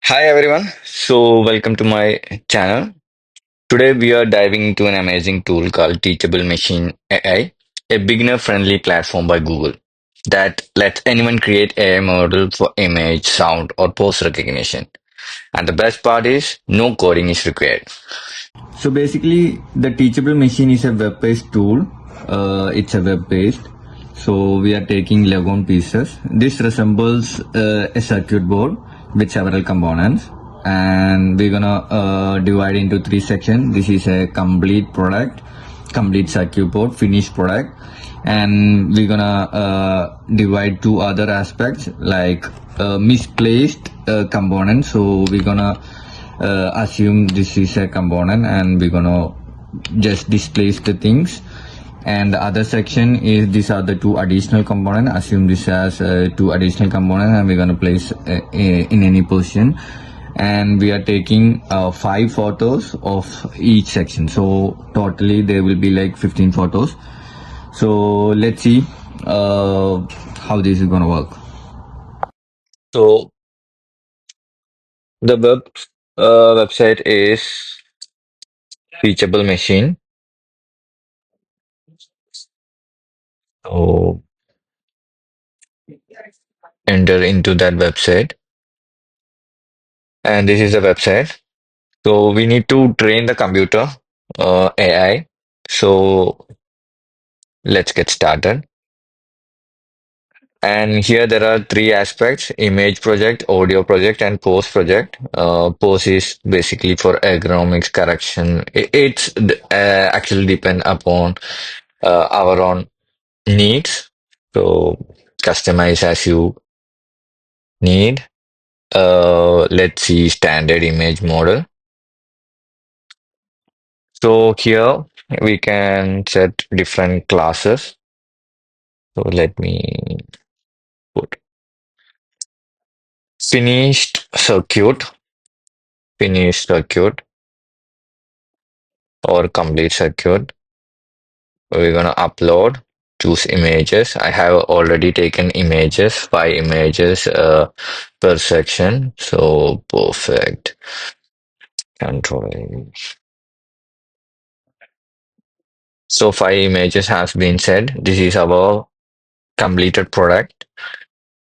Hi everyone. Welcome to my channel. Today we are diving into an amazing tool called Teachable Machine AI, a beginner-friendly platform by Google that lets anyone create AI model for image, sound, or post recognition. And the best part is no coding is required. So basically, the Teachable Machine is a web-based tool. It's a web-based. So we are taking Lego pieces. This resembles a circuit board with several components, and we're gonna divide into three sections. This is a complete product, complete circuit board, finished product, and we're gonna divide two other aspects like misplaced components. So we're gonna assume this is a component and we're gonna just displace the things, and the other section is these are the two additional component. Assume this as two additional component and we're gonna place in any position, and we are taking five photos of each section, so totally there will be like 15 photos. So let's see how this is gonna work. So the website is Teachable Machine. So enter into that website, and this is the website. So we need to train the computer AI. So let's get started. And here there are three aspects: image project, audio project, and post project. Post is basically for ergonomics correction. It's actually depend upon our own needs. So customize as you need. Let's see standard image model. So here we can set different classes. So let me put finished circuit, finished circuit, or complete circuit. We're gonna upload, choose images. I have already taken images, 5 images per section. So perfect. Control. So 5 images has been set. This is our completed product.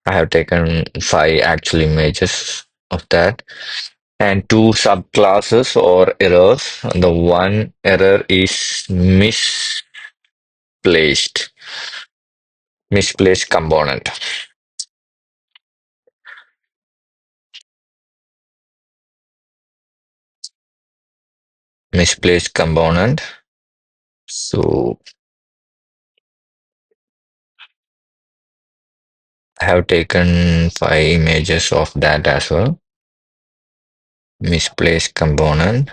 I have taken 5 actual images of that, and two subclasses or errors. The one error is misplaced component. Misplaced component. So I have taken 5 images of that as well. Misplaced component.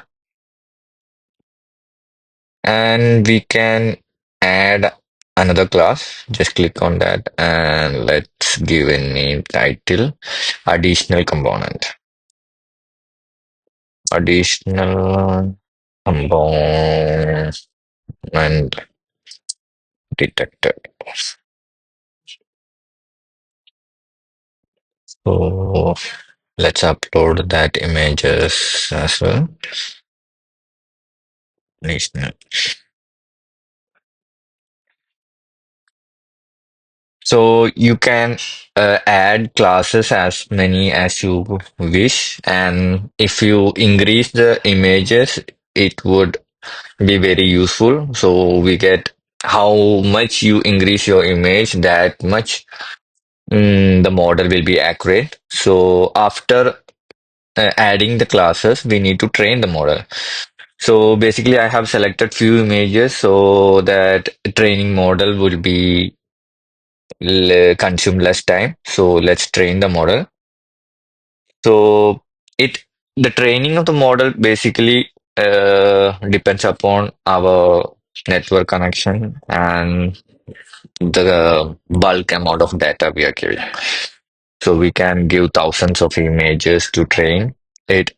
And we can add another class. Just click on that and let's give a name title additional component. Additional component detected. So let's upload that images as well. Additional. So you can add classes as many as you wish, and if you increase the images, it would be very useful. So we get how much you increase your image, that much the model will be accurate. So after adding the classes, we need to train the model. So basically, I have selected few images so that training model will be consume less time. So let's train the model. So it the training of the model basically depends upon our network connection and the bulk amount of data we are giving. So we can give thousands of images to train. It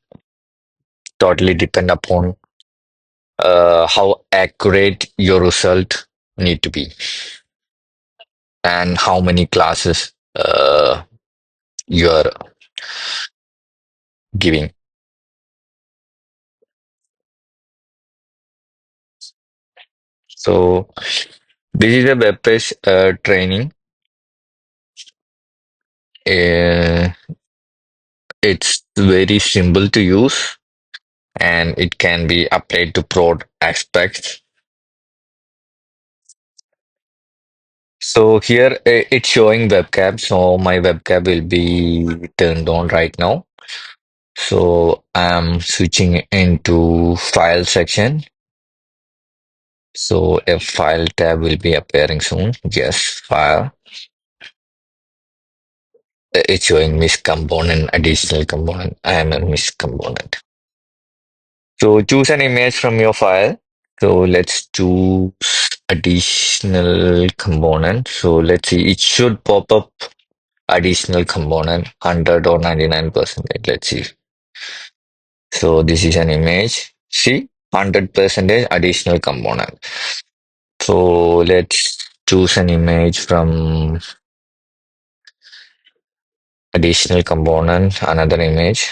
totally depend upon how accurate your result need to be and how many classes you're giving. So this is a web page training. Uh, it's very simple to use and it can be applied to prod aspects. So here it's showing webcam. So my webcam will be turned on right now. So I'm switching into file section. So a file tab will be appearing soon. Yes, file. It's showing Miss component, additional component. I am a Miss component. So choose an image from your file. So let's choose additional component. So let's see, it should pop up additional component 100 or 99%. Let's see. So this is an image. See, 100% additional component. So let's choose an image from additional component, another image.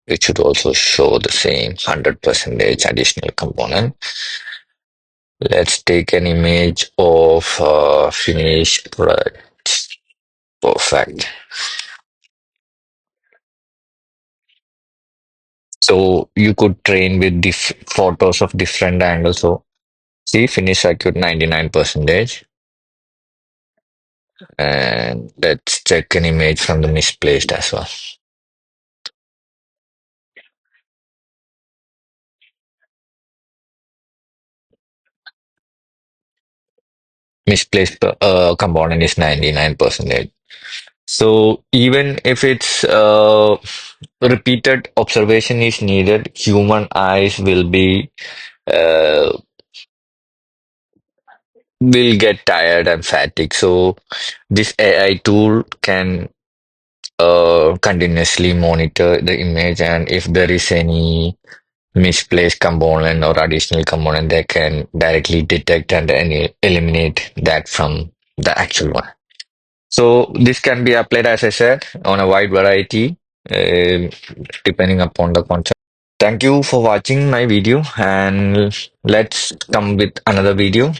It should also show the same 100% additional component. Let's take an image of finished product. Perfect. So you could train with photos of different angles. So see, finish circuit 99%. And let's check an image from the misplaced as well. Misplaced component is 99%. So even if it's repeated observation is needed, human eyes uh, will get tired and fatigued. So this AI tool can continuously monitor the image, and if there is any misplaced component or additional component, they can directly detect and eliminate that from the actual one. So this can be applied, as I said, on a wide variety, uh, depending upon the concept. Thank you for watching my video, and let's come with another video.